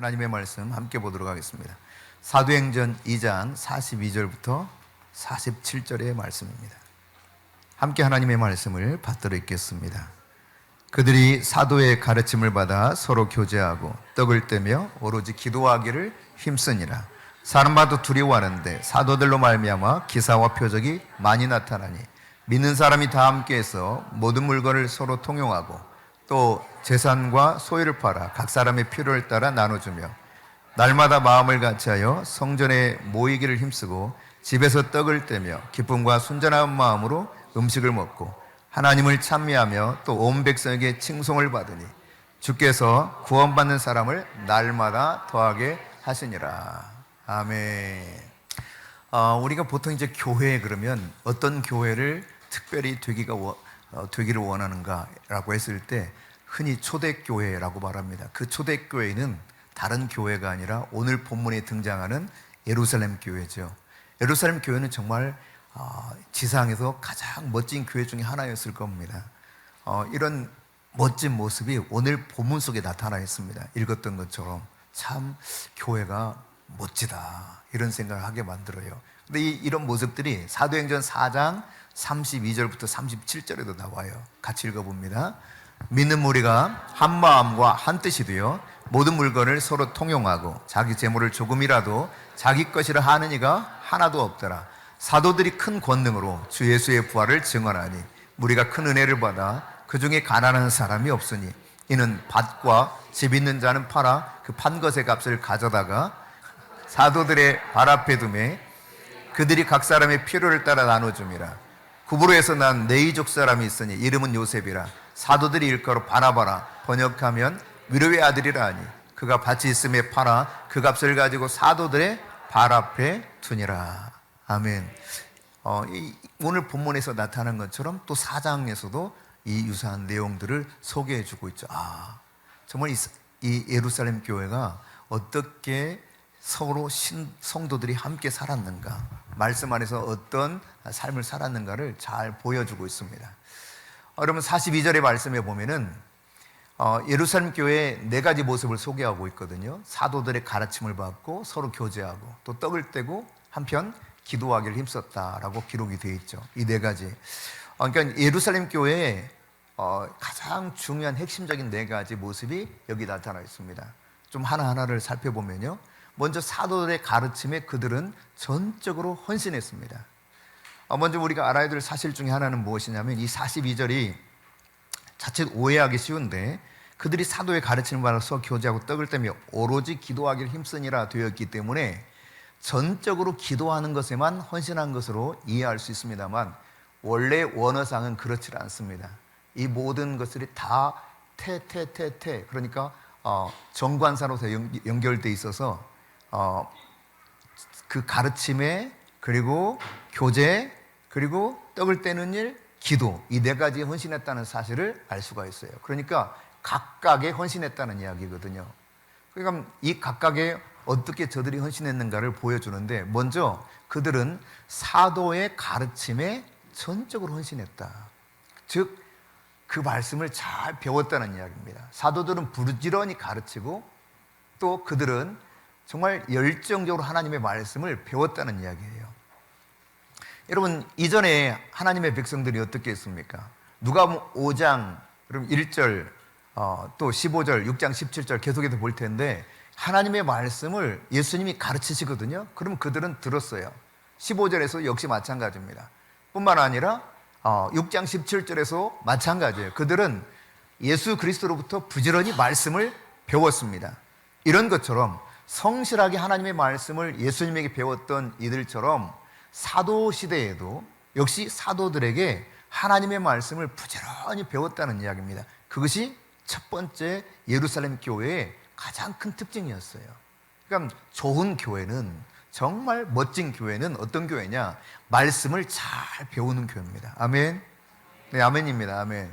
하나님의 말씀 함께 보도록 하겠습니다. 사도행전 2장 42절부터 47절의 말씀입니다. 함께 하나님의 말씀을 받들어 읽겠습니다. 그들이 사도의 가르침을 받아 서로 교제하고 떡을 떼며 오로지 기도하기를 힘쓰니라. 사람마다 두려워하는데 사도들로 말미암아 기사와 표적이 많이 나타나니 믿는 사람이 다 함께해서 모든 물건을 서로 통용하고 또 재산과 소유를 팔아 각 사람의 필요를 따라 나눠주며 날마다 마음을 같이하여 성전에 모이기를 힘쓰고 집에서 떡을 떼며 기쁨과 순전한 마음으로 음식을 먹고 하나님을 찬미하며 또 온 백성에게 칭송을 받으니 주께서 구원받는 사람을 날마다 더하게 하시니라. 아멘. 우리가 보통 이제 교회 그러면 어떤 교회를 특별히 되기를 원하는가라고 했을 때 흔히 초대교회라고 말합니다. 그 초대교회는 다른 교회가 아니라 오늘 본문에 등장하는 예루살렘 교회죠. 예루살렘 교회는 정말 지상에서 가장 멋진 교회 중에 하나였을 겁니다. 이런 멋진 모습이 오늘 본문 속에 나타나 있습니다. 읽었던 것처럼 참 교회가 멋지다 이런 생각을 하게 만들어요. 근데 이런 모습들이 사도행전 4장 32절부터 37절에도 나와요. 같이 읽어봅니다. 믿는 무리가 한 마음과 한 뜻이 되어 모든 물건을 서로 통용하고 자기 재물을 조금이라도 자기 것이라 하는 이가 하나도 없더라. 사도들이 큰 권능으로 주 예수의 부활을 증언하니 무리가 큰 은혜를 받아 그 중에 가난한 사람이 없으니 이는 밭과 집 있는 자는 팔아 그 판 것의 값을 가져다가 사도들의 발 앞에 두매 그들이 각 사람의 필요를 따라 나눠줌이라. 구브로에서 난 네이족 사람이 있으니 이름은 요셉이라. 사도들이 일컬어 바나바라 번역하면 위로의 아들이라 하니 그가 밭이 있음에 팔아 그 값을 가지고 사도들의 발 앞에 두니라. 아멘. 오늘 본문에서 나타난 것처럼 또 4장에서도 이 유사한 내용들을 소개해 주고 있죠. 정말 이 예루살렘 교회가 어떻게 서로 성도들이 함께 살았는가, 말씀 안에서 어떤 삶을 살았는가를 잘 보여주고 있습니다. 여러분 42절의 말씀에 보면은 예루살렘 교회의 4가지 모습을 소개하고 있거든요. 사도들의 가르침을 받고 서로 교제하고 또 떡을 떼고 한편 기도하기를 힘썼다라고 기록이 되어 있죠. 이 4가지. 그러니까 예루살렘 교회의 가장 중요한 핵심적인 4가지 모습이 여기 나타나 있습니다. 좀 하나하나를 살펴보면요. 먼저 사도들의 가르침에 그들은 전적으로 헌신했습니다. 먼저 우리가 알아야 될 사실 중에 하나는 무엇이냐면 이 42절이 자칫 오해하기 쉬운데 그들이 사도의 가르침을 받아서 교제하고 떡을 떼며 오로지 기도하기를 힘쓰니라 되어 있기 때문에 전적으로 기도하는 것에만 헌신한 것으로 이해할 수 있습니다만 원래 원어상은 그렇지 않습니다. 이 모든 것들이 다 그러니까 정관사로서 연결되어 있어서 그 가르침에 그리고 교제 그리고 떡을 떼는 일, 기도 이 4가지에 헌신했다는 사실을 알 수가 있어요. 그러니까 각각에 헌신했다는 이야기거든요. 그러니까 이 각각에 어떻게 저들이 헌신했는가를 보여주는데 먼저 그들은 사도의 가르침에 전적으로 헌신했다. 즉 그 말씀을 잘 배웠다는 이야기입니다. 사도들은 부지런히 가르치고 또 그들은 정말 열정적으로 하나님의 말씀을 배웠다는 이야기예요. 여러분 이전에 하나님의 백성들이 어떻게 했습니까? 누가복음 5장 1절 또 15절 6장 17절 계속해서 볼 텐데 하나님의 말씀을 예수님이 가르치시거든요. 그럼 그들은 들었어요. 15절에서 역시 마찬가지입니다. 뿐만 아니라 6장 17절에서 마찬가지예요. 그들은 예수 그리스도로부터 부지런히 말씀을 배웠습니다. 이런 것처럼 성실하게 하나님의 말씀을 예수님에게 배웠던 이들처럼 사도 시대에도 역시 사도들에게 하나님의 말씀을 부지런히 배웠다는 이야기입니다. 그것이 첫 번째 예루살렘 교회의 가장 큰 특징이었어요. 그러니까 좋은 교회는 정말 멋진 교회는 어떤 교회냐? 말씀을 잘 배우는 교회입니다. 아멘. 네, 아멘입니다. 아멘.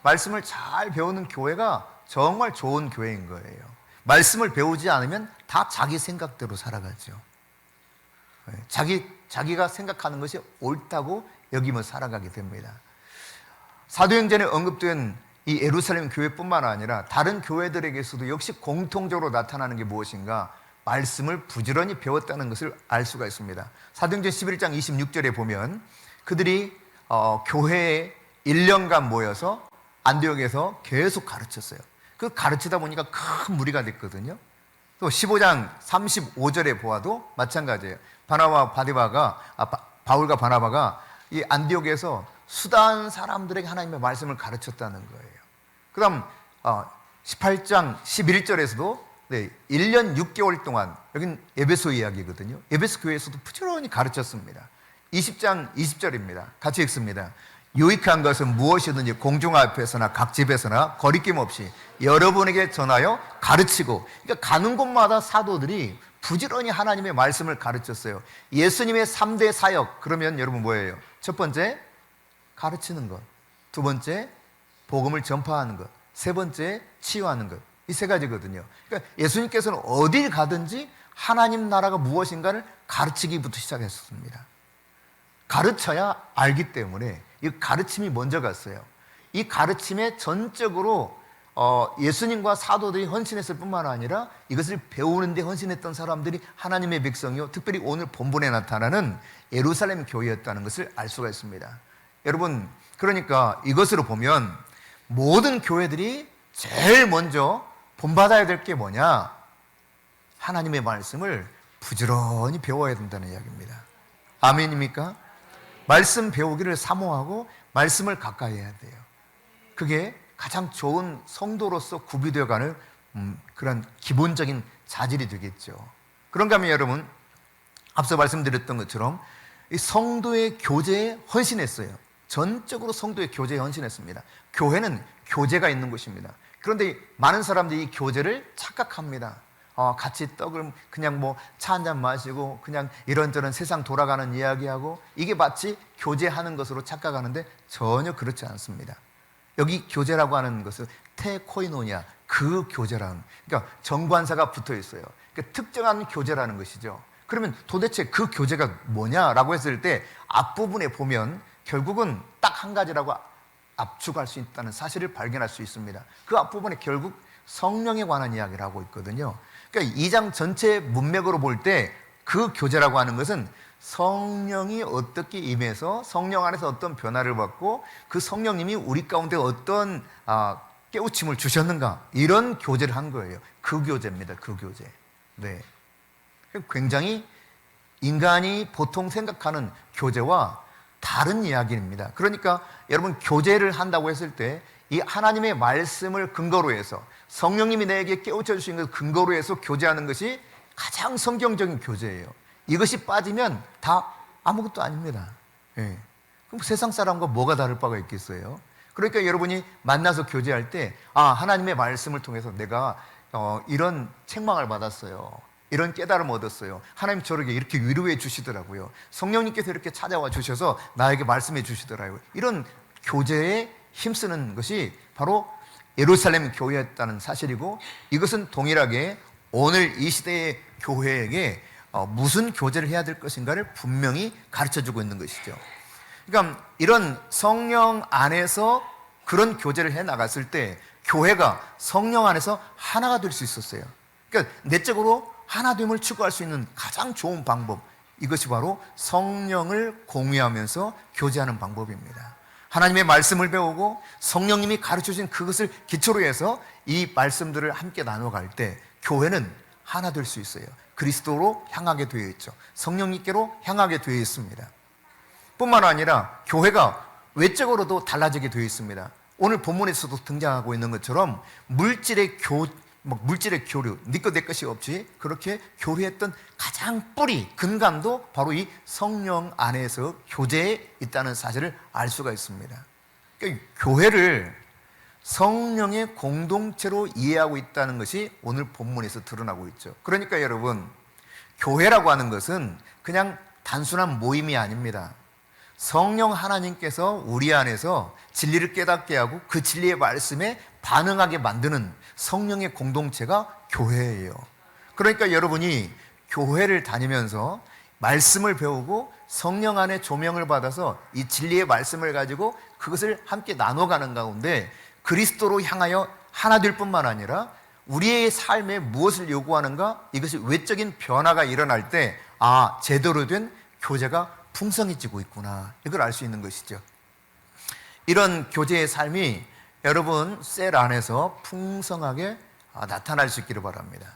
말씀을 잘 배우는 교회가 정말 좋은 교회인 거예요. 말씀을 배우지 않으면 다 자기 생각대로 살아가죠. 자기가 생각하는 것이 옳다고 여기며 살아가게 됩니다. 사도행전에 언급된 이 예루살렘 교회뿐만 아니라 다른 교회들에게서도 역시 공통적으로 나타나는 게 무엇인가? 말씀을 부지런히 배웠다는 것을 알 수가 있습니다. 사도행전 11장 26절에 보면 그들이 교회에 1년간 모여서 안디옥에서 계속 가르쳤어요. 그 가르치다 보니까 큰 무리가 됐거든요. 또 15장 35절에 보아도 마찬가지예요. 바울과 바나바가 이 안디옥에서 수다한 사람들에게 하나님의 말씀을 가르쳤다는 거예요. 그 다음 18장 11절에서도 1년 6개월 동안, 여긴 에베소 이야기거든요. 에베소 교회에서도 부지런히 가르쳤습니다. 20장 20절입니다. 같이 읽습니다. 유익한 것은 무엇이든지 공중 앞에서나 각 집에서나 거리낌 없이 여러분에게 전하여 가르치고, 그러니까 가는 곳마다 사도들이 부지런히 하나님의 말씀을 가르쳤어요. 예수님의 3대 사역, 그러면 여러분 뭐예요? 첫 번째, 가르치는 것. 두 번째, 복음을 전파하는 것. 세 번째, 치유하는 것. 이 세 가지거든요. 그러니까 예수님께서는 어딜 가든지 하나님 나라가 무엇인가를 가르치기부터 시작했습니다. 가르쳐야 알기 때문에 이 가르침이 먼저 갔어요. 이 가르침에 전적으로 예수님과 사도들이 헌신했을 뿐만 아니라 이것을 배우는 데 헌신했던 사람들이 하나님의 백성이요, 특별히 오늘 본문에 나타나는 예루살렘 교회였다는 것을 알 수가 있습니다. 여러분, 그러니까 이것으로 보면 모든 교회들이 제일 먼저 본받아야 될 게 뭐냐? 하나님의 말씀을 부지런히 배워야 된다는 이야기입니다. 아멘입니까? 말씀 배우기를 사모하고 말씀을 가까이 해야 돼요. 그게 가장 좋은 성도로서 구비되어가는 그런 기본적인 자질이 되겠죠. 그런가 하면 여러분, 앞서 말씀드렸던 것처럼 이 성도의 교제에 헌신했어요. 전적으로 성도의 교제에 헌신했습니다. 교회는 교제가 있는 곳입니다. 그런데 많은 사람들이 이 교제를 착각합니다. 같이 떡을 그냥 뭐 차 한잔 마시고 그냥 이런저런 세상 돌아가는 이야기하고, 이게 마치 교제하는 것으로 착각하는데 전혀 그렇지 않습니다. 여기 교제라고 하는 것은 테코이노니아, 그 교제라는, 그러니까 정관사가 붙어 있어요. 그러니까 특정한 교제라는 것이죠. 그러면 도대체 그 교제가 뭐냐라고 했을 때 앞부분에 보면 결국은 딱 한 가지라고 압축할 수 있다는 사실을 발견할 수 있습니다. 그 앞부분에 결국 성령에 관한 이야기를 하고 있거든요. 그러니까 2장 전체 문맥으로 볼 때 그 교제라고 하는 것은 성령이 어떻게 임해서 성령 안에서 어떤 변화를 받고 그 성령님이 우리 가운데 어떤 깨우침을 주셨는가, 이런 교제를 한 거예요. 그 교제입니다. 그 교제. 네. 굉장히 인간이 보통 생각하는 교제와 다른 이야기입니다. 그러니까 여러분, 교제를 한다고 했을 때 이 하나님의 말씀을 근거로 해서 성령님이 내게 깨우쳐 주신 것을 근거로 해서 교제하는 것이 가장 성경적인 교제예요. 이것이 빠지면 다 아무것도 아닙니다. 예. 그럼 세상 사람과 뭐가 다를 바가 있겠어요? 그러니까 여러분이 만나서 교제할 때 하나님의 말씀을 통해서 내가 이런 책망을 받았어요. 이런 깨달음을 얻었어요. 하나님 저에게 이렇게 위로해 주시더라고요. 성령님께서 이렇게 찾아와 주셔서 나에게 말씀해 주시더라고요. 이런 교제에 힘쓰는 것이 바로 예루살렘 교회였다는 사실이고, 이것은 동일하게 오늘 이 시대의 교회에게 무슨 교제를 해야 될 것인가를 분명히 가르쳐주고 있는 것이죠. 그러니까 이런 성령 안에서 그런 교제를 해 나갔을 때 교회가 성령 안에서 하나가 될 수 있었어요. 그러니까 내적으로 하나됨을 추구할 수 있는 가장 좋은 방법, 이것이 바로 성령을 공유하면서 교제하는 방법입니다. 하나님의 말씀을 배우고 성령님이 가르쳐주신 그것을 기초로 해서 이 말씀들을 함께 나눠갈 때 교회는 하나 될 수 있어요. 그리스도로 향하게 되어 있죠. 성령님께로 향하게 되어 있습니다. 뿐만 아니라 교회가 외적으로도 달라지게 되어 있습니다. 오늘 본문에서도 등장하고 있는 것처럼 물질의 교류, 네 것 내 것이 없이 그렇게 교류했던 가장 뿌리, 근간도 바로 이 성령 안에서 교제에 있다는 사실을 알 수가 있습니다. 그러니까 교회를 성령의 공동체로 이해하고 있다는 것이 오늘 본문에서 드러나고 있죠. 그러니까 여러분, 교회라고 하는 것은 그냥 단순한 모임이 아닙니다. 성령 하나님께서 우리 안에서 진리를 깨닫게 하고 그 진리의 말씀에 반응하게 만드는 성령의 공동체가 교회예요. 그러니까 여러분이 교회를 다니면서 말씀을 배우고 성령 안에 조명을 받아서 이 진리의 말씀을 가지고 그것을 함께 나눠가는 가운데 그리스도로 향하여 하나 될 뿐만 아니라 우리의 삶에 무엇을 요구하는가? 이것이 외적인 변화가 일어날 때 제대로 된 교제가 풍성해지고 있구나, 이걸 알 수 있는 것이죠. 이런 교제의 삶이 여러분 셀 안에서 풍성하게 나타날 수 있기를 바랍니다.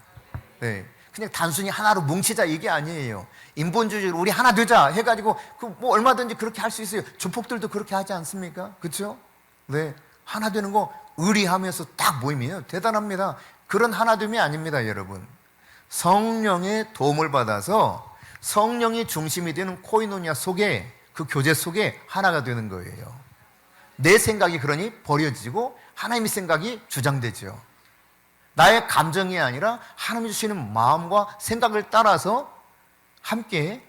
네, 그냥 단순히 하나로 뭉치자 이게 아니에요. 인본주의로 우리 하나 되자 해가지고 뭐 얼마든지 그렇게 할 수 있어요. 조폭들도 그렇게 하지 않습니까? 그렇죠? 네, 하나 되는 거 의리하면서 딱 모임이에요. 대단합니다. 그런 하나됨이 아닙니다, 여러분. 성령의 도움을 받아서 성령이 중심이 되는 코이노니아 속에, 그 교제 속에 하나가 되는 거예요. 내 생각이 그러니 버려지고 하나님의 생각이 주장되죠. 나의 감정이 아니라 하나님이 주시는 마음과 생각을 따라서 함께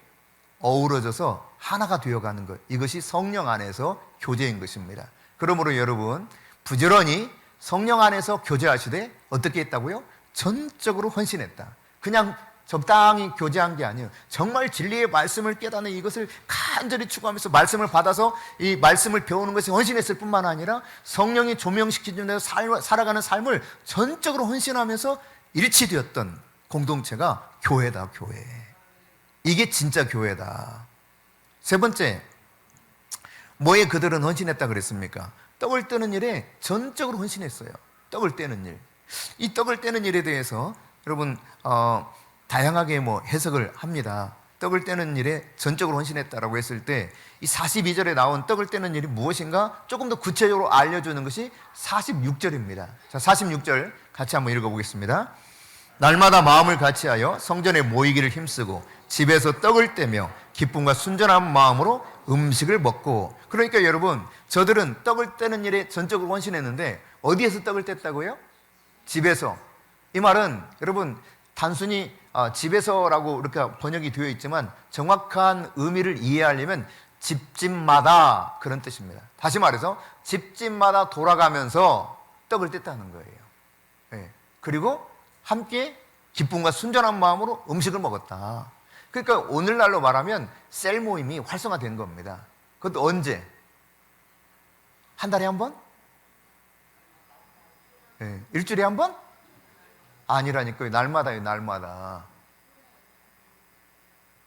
어우러져서 하나가 되어가는 것, 이것이 성령 안에서 교제인 것입니다. 그러므로 여러분 부지런히 성령 안에서 교제하시되 어떻게 했다고요? 전적으로 헌신했다. 그냥 적당히 교제한 게 아니에요. 정말 진리의 말씀을 깨닫는 이것을 간절히 추구하면서 말씀을 받아서 이 말씀을 배우는 것에 헌신했을 뿐만 아니라 성령이 조명시키는 데서 살아가는 삶을 전적으로 헌신하면서 일치되었던 공동체가 교회다, 교회. 이게 진짜 교회다. 세 번째, 뭐에 그들은 헌신했다 그랬습니까? 떡을 떼는 일에 전적으로 헌신했어요. 떡을 떼는 일. 이 떡을 떼는 일에 대해서 여러분 다양하게 해석을 합니다. 떡을 떼는 일에 전적으로 헌신했다라고 했을 때 이 42절에 나온 떡을 떼는 일이 무엇인가 조금 더 구체적으로 알려주는 것이 46절입니다. 자, 46절 같이 한번 읽어보겠습니다. 날마다 마음을 같이하여 성전에 모이기를 힘쓰고 집에서 떡을 떼며 기쁨과 순전한 마음으로 음식을 먹고. 그러니까 여러분, 저들은 떡을 떼는 일에 전적으로 헌신했는데 어디에서 떡을 뗐다고요? 집에서. 이 말은 여러분 단순히 집에서라고 이렇게 번역이 되어 있지만 정확한 의미를 이해하려면 집집마다 그런 뜻입니다. 다시 말해서 집집마다 돌아가면서 떡을 뗐다는 거예요. 네. 그리고 함께 기쁨과 순전한 마음으로 음식을 먹었다. 그러니까 오늘날로 말하면 셀 모임이 활성화된 겁니다. 그것도 언제? 한 달에 한 번? 네. 일주일에 한 번? 아니라니까요. 날마다요, 날마다.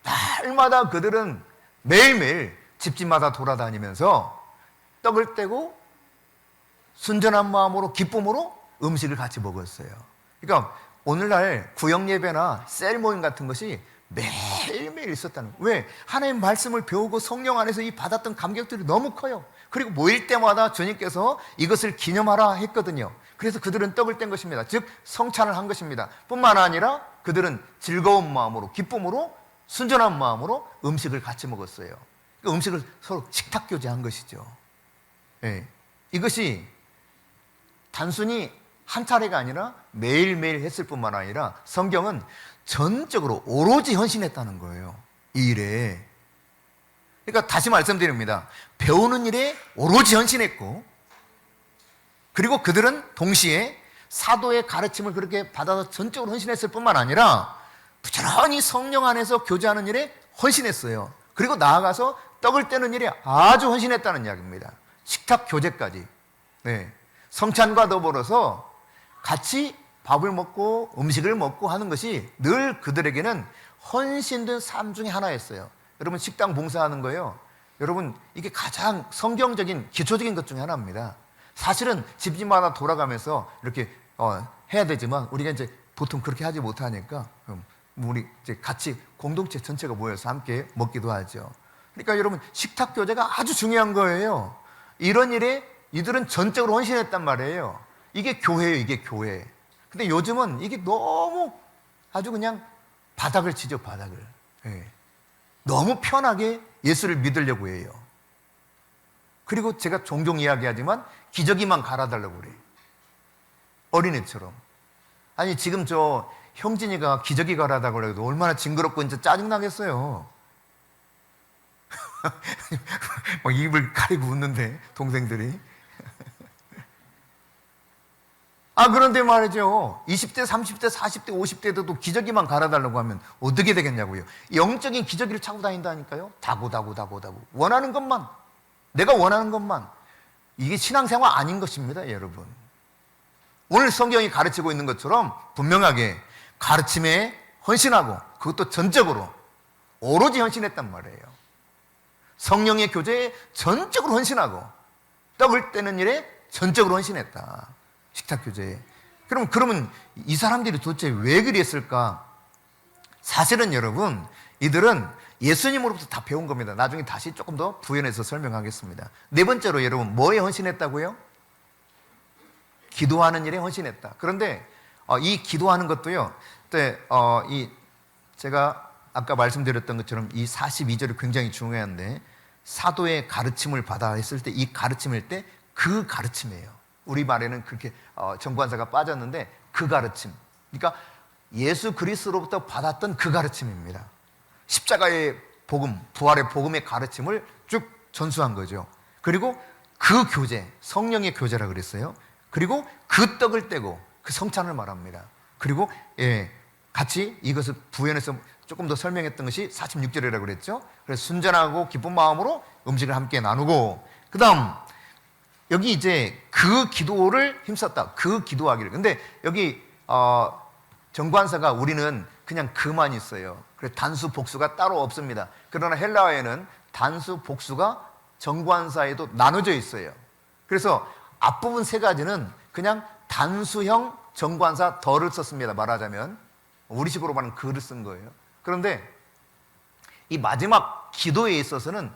날마다 그들은 매일매일 집집마다 돌아다니면서 떡을 떼고 순전한 마음으로 기쁨으로 음식을 같이 먹었어요. 그러니까 오늘날 구역 예배나 셀 모임 같은 것이 매일매일 있었다는 거예요. 왜? 하나님 말씀을 배우고 성령 안에서 이 받았던 감격들이 너무 커요. 그리고 모일 때마다 주님께서 이것을 기념하라 했거든요. 그래서 그들은 떡을 뗀 것입니다. 즉 성찬을 한 것입니다. 뿐만 아니라 그들은 즐거운 마음으로, 기쁨으로, 순전한 마음으로 음식을 같이 먹었어요. 그 음식을 서로 식탁 교제한 것이죠. 네. 이것이 단순히 한 차례가 아니라 매일매일 했을 뿐만 아니라 성경은 전적으로 오로지 헌신했다는 거예요. 이 일에. 그러니까 다시 말씀드립니다. 배우는 일에 오로지 헌신했고, 그리고 그들은 동시에 사도의 가르침을 그렇게 받아서 전적으로 헌신했을 뿐만 아니라 부지런히 성령 안에서 교제하는 일에 헌신했어요. 그리고 나아가서 떡을 떼는 일에 아주 헌신했다는 이야기입니다. 식탁 교제까지. 네. 성찬과 더불어서 같이 밥을 먹고 음식을 먹고 하는 것이 늘 그들에게는 헌신된 삶 중에 하나였어요. 여러분 식당 봉사하는 거예요. 여러분 이게 가장 성경적인 기초적인 것 중에 하나입니다. 사실은 집집마다 돌아가면서 이렇게 해야 되지만 우리가 이제 보통 그렇게 하지 못하니까 우리 이제 같이 공동체 전체가 모여서 함께 먹기도 하죠. 그러니까 여러분 식탁 교제가 아주 중요한 거예요. 이런 일에 이들은 전적으로 헌신했단 말이에요. 이게 교회예요, 이게 교회. 근데 요즘은 이게 너무 아주 그냥 바닥을 치죠, 바닥을. 네. 너무 편하게 예수를 믿으려고 해요. 그리고 제가 종종 이야기하지만 기저귀만 갈아달라고 그래요. 어린애처럼. 아니 지금 저 형진이가 기저귀 갈아달라고 해도 얼마나 징그럽고 이제 짜증나겠어요. 막 입을 가리고 웃는데 동생들이. 그런데 말이죠. 20대, 30대, 40대, 50대도 기저귀만 갈아달라고 하면 어떻게 되겠냐고요. 영적인 기저귀를 차고 다닌다니까요. 다고. 원하는 것만. 내가 원하는 것만. 이게 신앙생활 아닌 것입니다, 여러분. 오늘 성경이 가르치고 있는 것처럼 분명하게 가르침에 헌신하고, 그것도 전적으로 오로지 헌신했단 말이에요. 성령의 교제에 전적으로 헌신하고, 떡을 떼는 일에 전적으로 헌신했다. 식탁 교제에. 그러면 이 사람들이 도대체 왜 그랬을까? 사실은 여러분, 이들은 예수님으로부터 다 배운 겁니다. 나중에 다시 조금 더 부연해서 설명하겠습니다. 네 번째로 여러분, 뭐에 헌신했다고요? 기도하는 일에 헌신했다. 그런데 이 기도하는 것도요, 제가 아까 말씀드렸던 것처럼 이 42절이 굉장히 중요한데, 사도의 가르침을 받아 했을 때 이 가르침일 때 그 가르침이에요. 우리 말에는 그렇게 정관사가 빠졌는데 그 가르침, 그러니까 예수 그리스도로부터 받았던 그 가르침입니다. 십자가의 복음, 부활의 복음의 가르침을 쭉 전수한 거죠. 그리고 그 교제, 성령의 교제라 그랬어요. 그리고 그 떡을 떼고 그 성찬을 말합니다. 그리고 같이 이것을 부연해서 조금 더 설명했던 것이 46절이라고 그랬죠. 그래서 순전하고 기쁜 마음으로 음식을 함께 나누고, 그 다음 여기 이제 그 기도를 힘썼다. 그 기도하기를. 근데 여기 정관사가 우리는 그냥 그만 있어요. 그래서 단수 복수가 따로 없습니다. 그러나 헬라어에는 단수 복수가 정관사에도 나눠져 있어요. 그래서 앞부분 세 가지는 그냥 단수형 정관사 덜을 썼습니다. 말하자면 우리식으로 말하는 그를 쓴 거예요. 그런데 이 마지막 기도에 있어서는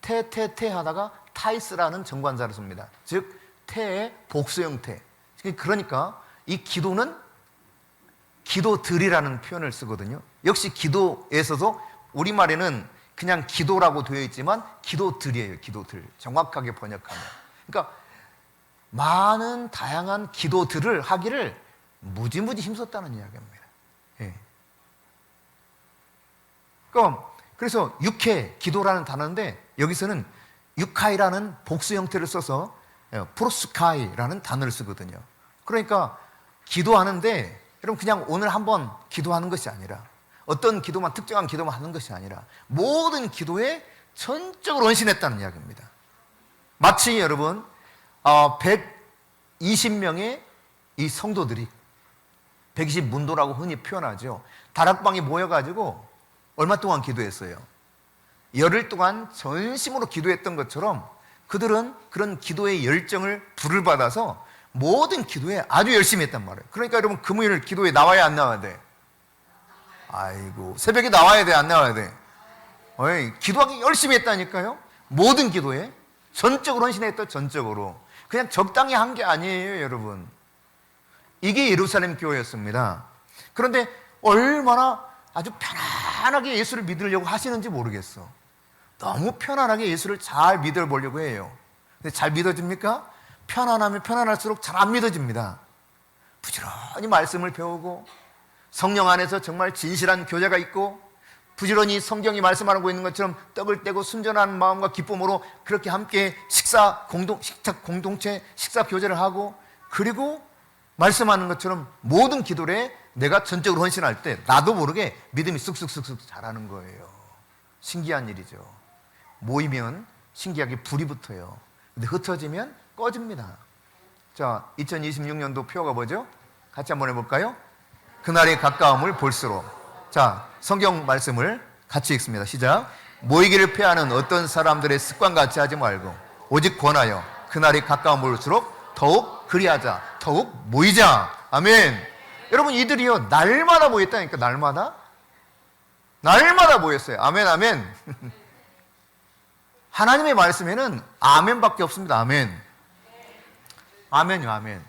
테테테 하다가 타이스라는 정관사를 씁니다. 즉 태의 복수 형태. 그러니까 이 기도는 기도들이라는 표현을 쓰거든요. 역시 기도에서도 우리말에는 그냥 기도라고 되어 있지만 기도들이에요. 기도들. 정확하게 번역하면. 그러니까 많은 다양한 기도들을 하기를 무지무지 힘썼다는 이야기입니다. 예. 그래서 육회 기도라는 단어인데 여기서는 유카이라는 복수 형태를 써서 프로스카이라는 단어를 쓰거든요. 그러니까 기도하는데 여러분 그냥 오늘 한번 기도하는 것이 아니라, 어떤 기도만, 특정한 기도만 하는 것이 아니라 모든 기도에 전적으로 헌신했다는 이야기입니다. 마치 여러분 120명의 이 성도들이 120문도라고 흔히 표현하죠. 다락방에 모여가지고 얼마 동안 기도했어요? 열흘 동안 전심으로 기도했던 것처럼 그들은 그런 기도의 열정을 불을 받아서 모든 기도에 아주 열심히 했단 말이에요. 그러니까 여러분 금요일 기도에 나와야 안 나와야 돼? 아이고, 새벽에 나와야 돼, 안 나와야 돼? 기도하기 열심히 했다니까요. 모든 기도에 전적으로 헌신했다. 전적으로. 그냥 적당히 한 게 아니에요, 여러분. 이게 예루살렘 교회였습니다. 그런데 얼마나 아주 편안하게 예수를 믿으려고 하시는지 모르겠어. 너무 편안하게 예수를 잘 믿어보려고 해요. 근데 잘 믿어집니까? 편안하면 편안할수록 잘 안 믿어집니다. 부지런히 말씀을 배우고 성령 안에서 정말 진실한 교제가 있고 부지런히 성경이 말씀하고 있는 것처럼 떡을 떼고 순전한 마음과 기쁨으로 그렇게 함께 식사 공동체 식사 교제를 하고, 그리고 말씀하는 것처럼 모든 기도에 내가 전적으로 헌신할 때 나도 모르게 믿음이 쑥쑥쑥쑥 자라는 거예요. 신기한 일이죠. 모이면 신기하게 불이 붙어요. 근데 흩어지면 꺼집니다. 자, 2026년도 표가 뭐죠? 같이 한번 해볼까요? 그날의 가까움을 볼수록. 자, 성경 말씀을 같이 읽습니다. 시작. 모이기를 패하는 어떤 사람들의 습관같이 하지 말고 오직 권하여 그날이 가까움 볼수록 더욱 그리하자. 더욱 모이자. 아멘. 여러분, 이들이요 날마다 모였다니까. 날마다 모였어요. 아멘, 아멘. 하나님의 말씀에는 아멘밖에 없습니다. 아멘. 아멘요, 아멘.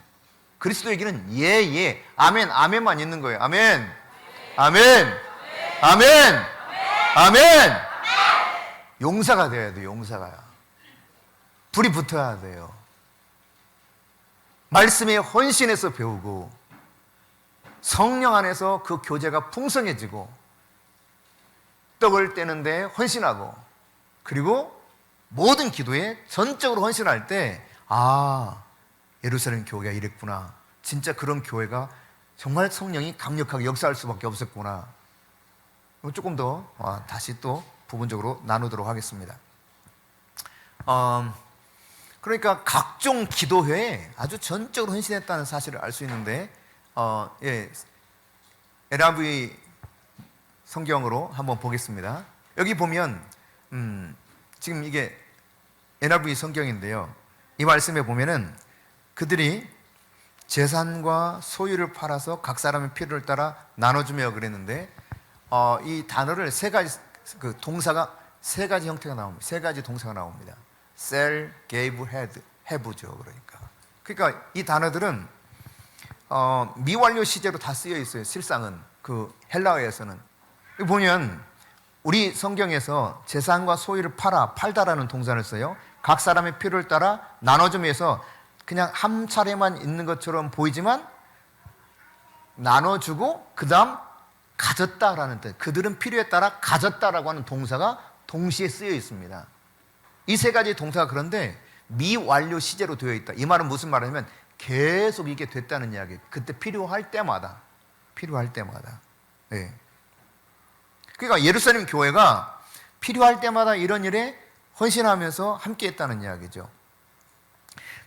그리스도에게는 예, 예, 아멘, 아멘만 있는 거예요. 아멘, 아멘, 아멘, 아멘. 용사가 되어야 돼요. 용사가. 불이 붙어야 돼요. 말씀에 헌신해서 배우고 성령 안에서 그 교제가 풍성해지고 떡을 떼는데 헌신하고, 그리고 모든 기도에 전적으로 헌신할 때 예루살렘 교회가 이랬구나. 진짜 그런 교회가 정말 성령이 강력하게 역사할 수밖에 없었구나. 조금 더 다시 또 부분적으로 나누도록 하겠습니다. 그러니까 각종 기도회에 아주 전적으로 헌신했다는 사실을 알 수 있는데, NIV 성경으로 한번 보겠습니다. 여기 보면 지금 이게 NIV 성경인데요. 이 말씀에 보면은 그들이 재산과 소유를 팔아서 각 사람의 필요를 따라 나눠주며 그랬는데, 이 단어를 세 가지, 그 동사가 세 가지 형태가 나옵니다. 세 가지 동사가 나옵니다. sell, gave, had, have죠. 그러니까 이 단어들은 미완료 시제로 다 쓰여 있어요. 실상은 그 헬라어에서는. 여기 보면 우리 성경에서 재산과 소유를 팔다라는 동사를 써요. 각 사람의 필요를 따라 나눠주면서 그냥 한 차례만 있는 것처럼 보이지만 나눠주고 그 다음 가졌다라는 뜻, 그들은 필요에 따라 가졌다라고 하는 동사가 동시에 쓰여 있습니다. 이 세 가지 동사가 그런데 미완료 시제로 되어 있다. 이 말은 무슨 말이냐면 계속 이게 됐다는 이야기. 그때 필요할 때마다. 네. 그러니까 예루살렘 교회가 필요할 때마다 이런 일에 헌신하면서 함께했다는 이야기죠.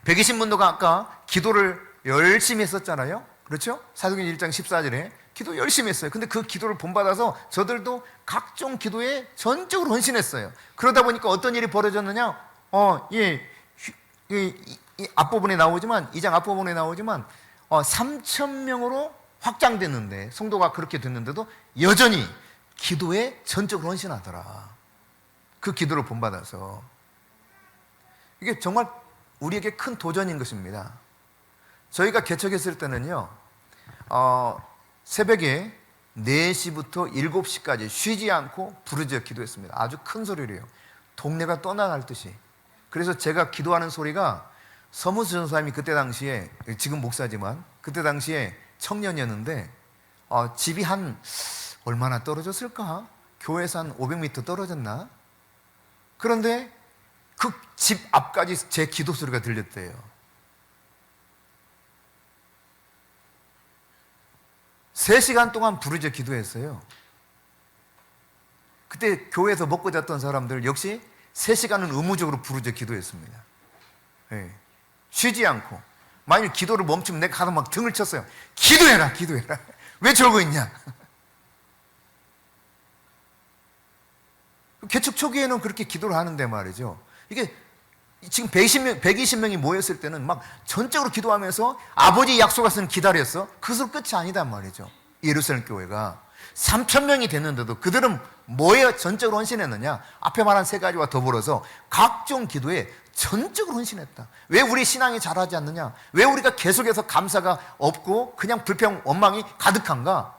120문도가 아까 기도를 열심히 했었잖아요. 그렇죠? 사도행전 1장 14절에 기도 열심히 했어요. 근데 그 기도를 본받아서 저들도 각종 기도에 전적으로 헌신했어요. 그러다 보니까 어떤 일이 벌어졌느냐? 이 앞부분에 나오지만, 2장 앞부분에 나오지만 3,000명으로 확장됐는데, 성도가 그렇게 됐는데도 여전히 기도에 전적으로 헌신하더라. 그 기도를 본받아서. 이게 정말 우리에게 큰 도전인 것입니다. 저희가 개척했을 때는요, 새벽에 4시부터 7시까지 쉬지 않고 부르짖어 기도했습니다. 아주 큰 소리로요. 동네가 떠나갈 듯이. 그래서 제가 기도하는 소리가, 서무수 전사님이 그때 당시에, 지금 목사지만 그때 당시에 청년이었는데 집이 한 얼마나 떨어졌을까? 교회에서 한 500m 떨어졌나? 그런데 그 집 앞까지 제 기도 소리가 들렸대요. 세 시간 동안 부르짖어 기도했어요. 그때 교회에서 먹고 잤던 사람들 역시 3시간은 의무적으로 부르짖어 기도했습니다. 네. 쉬지 않고. 만일 기도를 멈추면 내가 가서 막 등을 쳤어요. 기도해라. 왜 저러고 있냐? 개척 초기에는 그렇게 기도를 하는데 말이죠. 이게 지금 120명이 모였을 때는 막 전적으로 기도하면서 아버지 약속하시는 기다렸어. 그것으로 끝이 아니단 말이죠. 예루살렘 교회가 3,000명이 됐는데도 그들은 뭐에 전적으로 헌신했느냐? 앞에 말한 세 가지와 더불어서 각종 기도에 전적으로 헌신했다. 왜 우리 신앙이 자라지 않느냐? 왜 우리가 계속해서 감사가 없고 그냥 불평, 원망이 가득한가?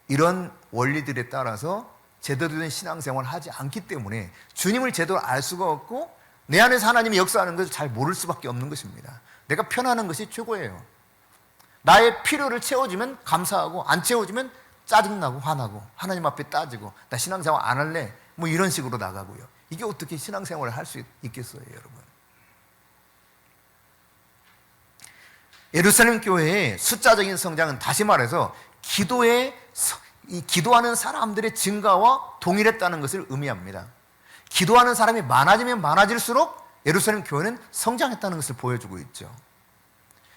이런 원리들에 따라서 제대로 된 신앙생활을 하지 않기 때문에 주님을 제대로 알 수가 없고 내 안에서 하나님이 역사하는 것을 잘 모를 수밖에 없는 것입니다. 내가 편안한 것이 최고예요. 나의 필요를 채워주면 감사하고 안 채워주면 짜증나고 화나고 하나님 앞에 따지고 나 신앙생활 안 할래 뭐 이런 식으로 나가고요. 이게 어떻게 신앙생활을 할 수 있겠어요, 여러분? 예루살렘 교회의 숫자적인 성장은 다시 말해서 기도하는 사람들의 증가와 동일했다는 것을 의미합니다. 기도하는 사람이 많아지면 많아질수록 예루살렘 교회는 성장했다는 것을 보여주고 있죠.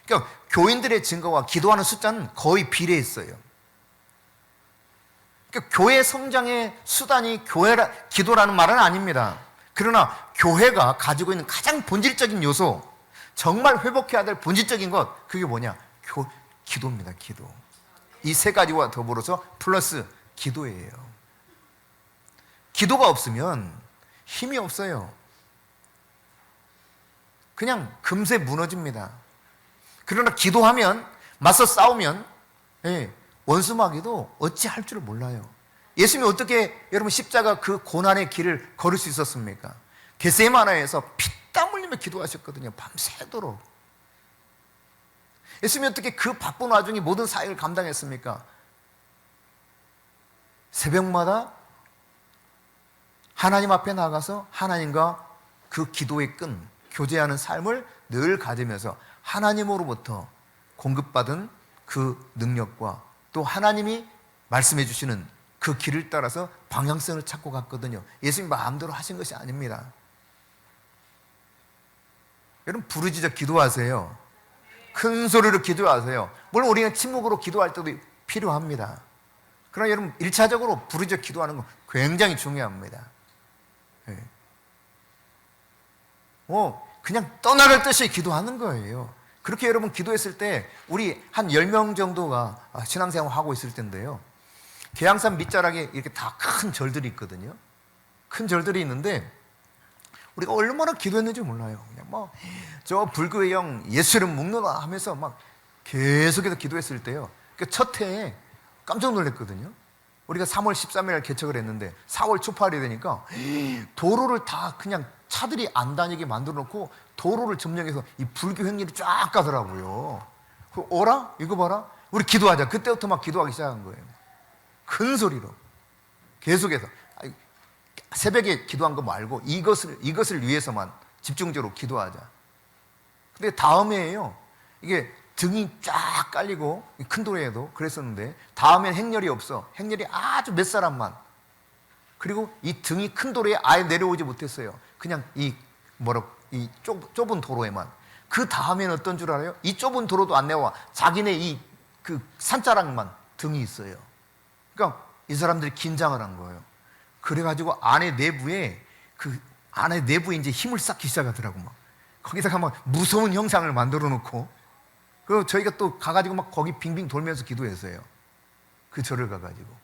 그러니까 교인들의 증가와 기도하는 숫자는 거의 비례했어요. 그러니까 교회 성장의 수단이 기도라는 말은 아닙니다. 그러나 교회가 가지고 있는 가장 본질적인 요소, 정말 회복해야 될 본질적인 것, 그게 뭐냐? 기도입니다. 기도. 이 세 가지와 더불어서 플러스 기도예요. 기도가 없으면 힘이 없어요. 그냥 금세 무너집니다. 그러나 기도하면, 맞서 싸우면 원수마귀도 어찌할 줄 몰라요. 예수님이 어떻게 여러분 십자가 그 고난의 길을 걸을 수 있었습니까? 겟세마나에서 피땀 흘리며 기도하셨거든요. 밤새도록. 예수님이 어떻게 그 바쁜 와중에 모든 사역을 감당했습니까? 새벽마다 하나님 앞에 나가서 하나님과 그 기도의 끈, 교제하는 삶을 늘 가지면서 하나님으로부터 공급받은 그 능력과 또 하나님이 말씀해 주시는 그 길을 따라서 방향성을 찾고 갔거든요. 예수님 마음대로 하신 것이 아닙니다. 여러분 부르짖어 기도하세요. 큰 소리로 기도하세요. 물론 우리는 침묵으로 기도할 때도 필요합니다. 그러나 여러분 1차적으로 부르짖어 기도하는 건 굉장히 중요합니다. 네. 그냥 떠나갈 듯이 기도하는 거예요. 그렇게 여러분 기도했을 때 우리 한 10명 정도가 신앙생활 하고 있을 텐데요. 계양산 밑자락에 이렇게 다 큰 절들이 있거든요. 큰 절들이 있는데 우리가 얼마나 기도했는지 몰라요. 그냥 저 불교의 영 예수를 묵는다 하면서 막 계속해서 기도했을 때요. 첫 해에 깜짝 놀랐거든요. 우리가 3월 13일 개척을 했는데 4월 초팔이 되니까 도로를 다 그냥 차들이 안 다니게 만들어 놓고 도로를 점령해서 이 불교 행렬이 쫙 가더라고요. 어라? 이거 봐라. 우리 기도하자. 그때부터 막 기도하기 시작한 거예요. 큰 소리로. 계속해서. 새벽에 기도한 거 말고 이것을 위해서만 집중적으로 기도하자. 근데 다음에요. 이게 등이 쫙 깔리고 큰 도로에도 그랬었는데 다음엔 행렬이 없어. 행렬이 아주 몇 사람만. 그리고 이 등이 큰 도로에 아예 내려오지 못했어요. 그냥 이 좁은 도로에만. 그 다음에는 어떤 줄 알아요? 이 좁은 도로도 안 내와. 자기네 그 산자락만 등이 있어요. 그러니까 이 사람들이 긴장을 한 거예요. 그래가지고 안에 내부에 이제 힘을 쌓기 시작하더라고. 막 거기다가 막 무서운 형상을 만들어 놓고, 그리고 저희가 또 가가지고 막 거기 빙빙 돌면서 기도했어요. 그 절을 가가지고.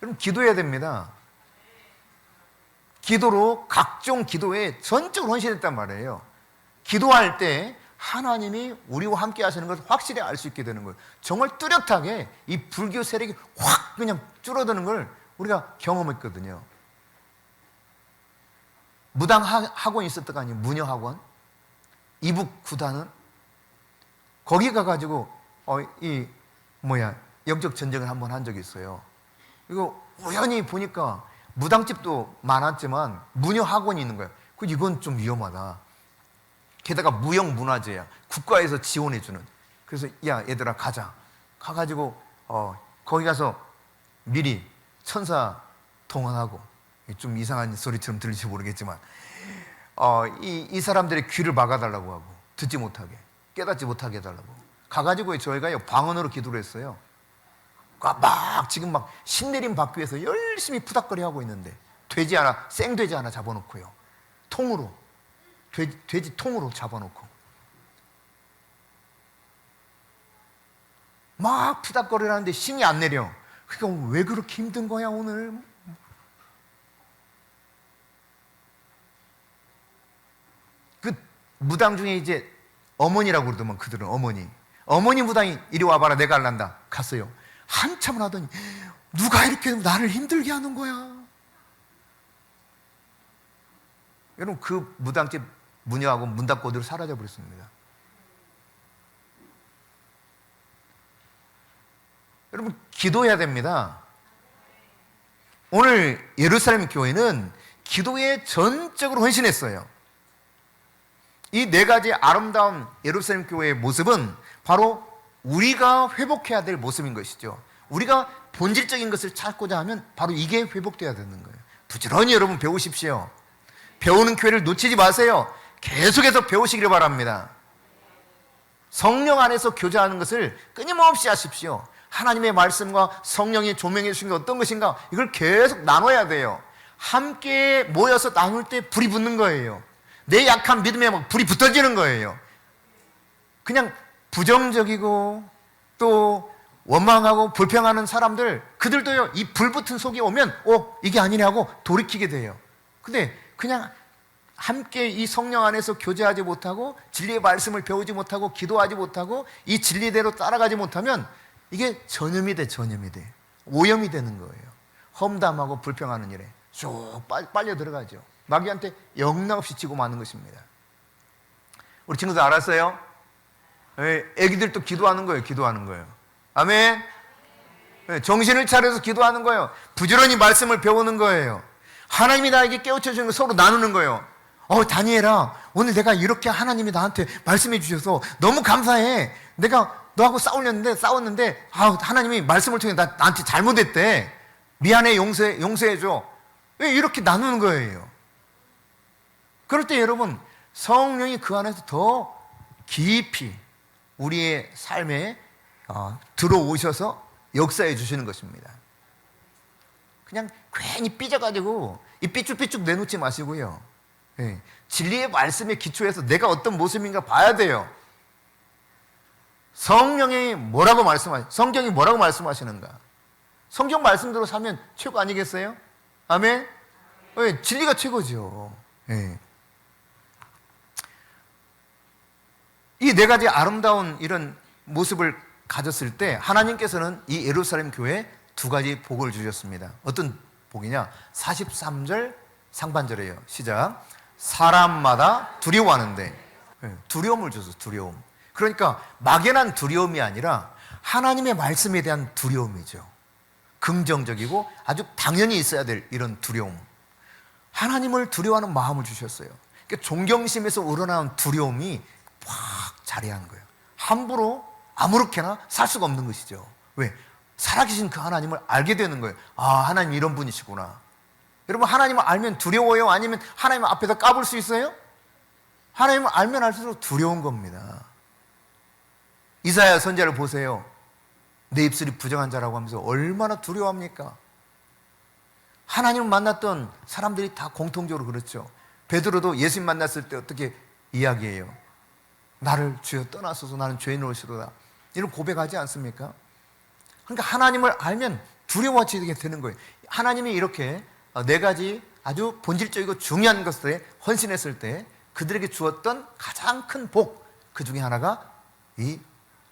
여러분 기도해야 됩니다. 기도로 각종 기도에 전적으로 헌신했단 말이에요. 기도할 때 하나님이 우리와 함께 하시는 것을 확실히 알 수 있게 되는 거예요. 정말 뚜렷하게 이 불교 세력이 확 그냥 줄어드는 걸 우리가 경험했거든요. 무당 학원이 있었던 거 아니에요? 무녀학원. 이북 구단은 거기 가가지고 영적 전쟁을 한번 한 적이 있어요. 이거 우연히 보니까 무당집도 많았지만 무녀학원이 있는 거예요. 이건 좀 위험하다. 게다가 무형문화재야. 국가에서 지원해주는. 그래서 야 얘들아 가자. 가가지고 거기 가서 미리 천사 동원하고, 좀 이상한 소리처럼 들릴지 모르겠지만 이 사람들의 귀를 막아달라고 하고 듣지 못하게, 깨닫지 못하게 해달라고. 가가지고 저희가 방언으로 기도를 했어요. 지금 막 신내림 받기 위해서 열심히 푸닥거리 하고 있는데 생돼지 하나 잡아놓고요. 통으로. 돼지 통으로 잡아놓고 막 푸닥거리라는데 힘이 안 내려. 그러니까 왜 그렇게 힘든 거야 오늘? 그 무당 중에 이제 어머니라고 그러더만, 그들은 어머니 무당이 이리 와봐라 내가 할란다. 갔어요. 한참을 하더니 누가 이렇게 나를 힘들게 하는 거야? 여러분 그 무당집 문여하고 문 닫고 어디로 사라져 버렸습니다. 여러분 기도해야 됩니다. 오늘 예루살렘 교회는 기도에 전적으로 헌신했어요. 이 네 가지 아름다운 예루살렘 교회의 모습은 바로 우리가 회복해야 될 모습인 것이죠. 우리가 본질적인 것을 찾고자 하면 바로 이게 회복돼야 되는 거예요. 부지런히 여러분 배우십시오. 배우는 교회를 놓치지 마세요. 계속해서 배우시기를 바랍니다. 성령 안에서 교제하는 것을 끊임없이 하십시오. 하나님의 말씀과 성령이 조명해 주신 게 어떤 것인가, 이걸 계속 나눠야 돼요. 함께 모여서 나눌 때 불이 붙는 거예요. 내 약한 믿음에 막 불이 붙어지는 거예요. 그냥 부정적이고 또 원망하고 불평하는 사람들, 그들도요 이 불붙은 속에 오면 이게 아니냐고 돌이키게 돼요. 근데 그냥 함께 이 성령 안에서 교제하지 못하고 진리의 말씀을 배우지 못하고 기도하지 못하고 이 진리대로 따라가지 못하면 이게 전염이 돼. 오염이 되는 거예요. 험담하고 불평하는 일에 쭉 빨려 들어가죠. 마귀한테 영락없이 지고 마는 것입니다. 우리 친구들 알았어요? 애기들도 기도하는 거예요. 아멘. 정신을 차려서 기도하는 거예요. 부지런히 말씀을 배우는 거예요. 하나님이 나에게 깨우쳐 주는 걸 서로 나누는 거예요. 다니엘아, 오늘 내가 이렇게 하나님이 나한테 말씀해 주셔서 너무 감사해. 내가 너하고 싸웠는데 하나님이 말씀을 통해 나한테 잘못했대. 미안해, 용서해줘. 왜 이렇게 나누는 거예요? 그럴 때 여러분, 성령이 그 안에서 더 깊이 우리의 삶에 들어오셔서 역사해 주시는 것입니다. 그냥 괜히 삐져가지고 이 삐쭉삐쭉 내놓지 마시고요. 예, 진리의 말씀에 기초해서 내가 어떤 모습인가 봐야 돼요. 성령이 뭐라고 성경이 뭐라고 말씀하시는가? 성경 말씀대로 살면 최고 아니겠어요? 아멘? 예, 진리가 최고죠. 예. 이 네 가지 아름다운 이런 모습을 가졌을 때 하나님께서는 이 예루살렘 교회에 두 가지 복을 주셨습니다. 어떤 복이냐? 43절 상반절이에요. 시작. 사람마다 두려워하는데, 두려움을 줘서 두려움. 그러니까 막연한 두려움이 아니라 하나님의 말씀에 대한 두려움이죠. 긍정적이고 아주 당연히 있어야 될 이런 두려움. 하나님을 두려워하는 마음을 주셨어요. 그러니까 존경심에서 우러나온 두려움이 확 자리하는 거예요. 함부로 아무렇게나 살 수가 없는 것이죠. 왜? 살아계신 그 하나님을 알게 되는 거예요. 아, 하나님 이런 분이시구나. 여러분, 하나님을 알면 두려워요? 아니면 하나님 앞에서 까불 수 있어요? 하나님을 알면 알수록 두려운 겁니다. 이사야 선지자를 보세요. 내 입술이 부정한 자라고 하면서 얼마나 두려워합니까? 하나님을 만났던 사람들이 다 공통적으로 그렇죠. 베드로도 예수님 만났을 때 어떻게 이야기해요? 나를 주여 떠나소서, 나는 죄인으로시로다. 이런 고백하지 않습니까? 그러니까 하나님을 알면 두려워지게 되는 거예요. 하나님이 이렇게 네 가지 아주 본질적이고 중요한 것들에 헌신했을 때 그들에게 주었던 가장 큰 복, 그 중에 하나가 이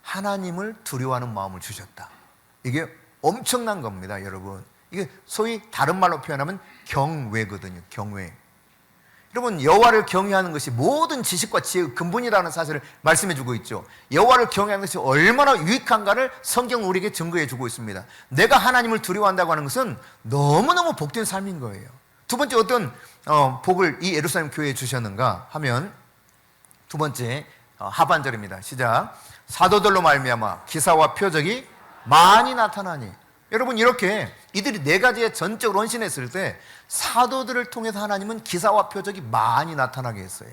하나님을 두려워하는 마음을 주셨다. 이게 엄청난 겁니다, 여러분. 이게 소위 다른 말로 표현하면 경외거든요. 경외. 여러분, 여호와를 경외하는 것이 모든 지식과 지혜의 근본이라는 사실을 말씀해 주고 있죠. 여호와를 경외하는 것이 얼마나 유익한가를 성경은 우리에게 증거해 주고 있습니다. 내가 하나님을 두려워한다고 하는 것은 너무너무 복된 삶인 거예요. 두 번째, 어떤 복을 이 예루살렘 교회에 주셨는가 하면 두 번째 하반절입니다. 시작. 사도들로 말미암아 기사와 표적이 많이 나타나니. 여러분, 이렇게 이들이 네 가지에 전적으로 헌신했을 때 사도들을 통해서 하나님은 기사와 표적이 많이 나타나게 했어요.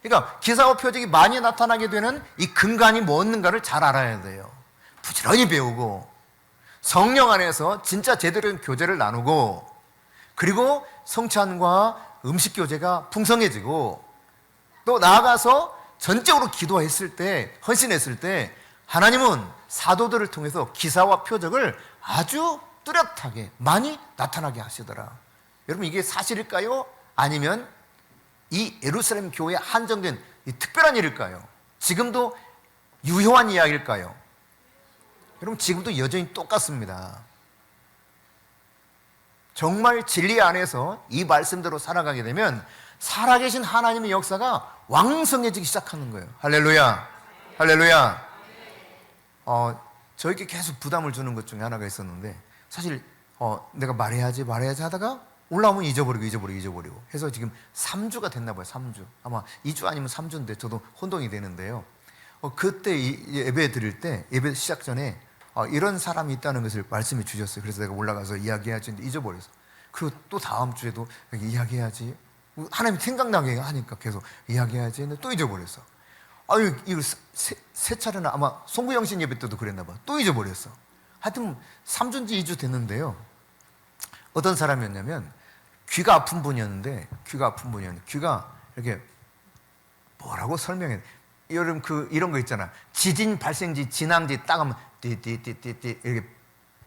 그러니까 기사와 표적이 많이 나타나게 되는 이 근간이 뭐였는가를 잘 알아야 돼요. 부지런히 배우고 성령 안에서 진짜 제대로 된 교제를 나누고, 그리고 성찬과 음식 교제가 풍성해지고, 또 나아가서 전적으로 기도했을 때, 헌신했을 때 하나님은 사도들을 통해서 기사와 표적을 아주 뚜렷하게 많이 나타나게 하시더라. 여러분, 이게 사실일까요? 아니면 이 예루살렘 교회에 한정된 이 특별한 일일까요? 지금도 유효한 이야기일까요? 여러분, 지금도 여전히 똑같습니다. 정말 진리 안에서 이 말씀대로 살아가게 되면 살아계신 하나님의 역사가 왕성해지기 시작하는 거예요. 할렐루야. 할렐루야. 저에게 계속 부담을 주는 것 중에 하나가 있었는데, 사실 내가 말해야지 하다가 올라오면 잊어버리고 해서 지금 3주가 됐나 봐요. 3주. 아마 2주 아니면 3주인데 저도 혼동이 되는데요. 그때 예배 드릴 때, 예배 시작 전에 이런 사람이 있다는 것을 말씀해 주셨어요. 그래서 내가 올라가서 이야기해야지 했는데 잊어버렸어. 그리고 또 다음 주에도 이야기해야지, 하나님 생각나게 하니까 계속 이야기해야지 했는데 또 잊어버렸어. 이거 세 차례나, 아마 송구영신 예배 때도 그랬나 봐. 또 잊어버렸어. 하여튼 3주인지 2주 됐는데요. 어떤 사람이었냐면 귀가 아픈 분이었는데, 귀가 이렇게 뭐라고 설명해? 여러분, 이런 거 있잖아. 지진 발생지, 진앙지 딱 하면 띠띠띠띠띠 이렇게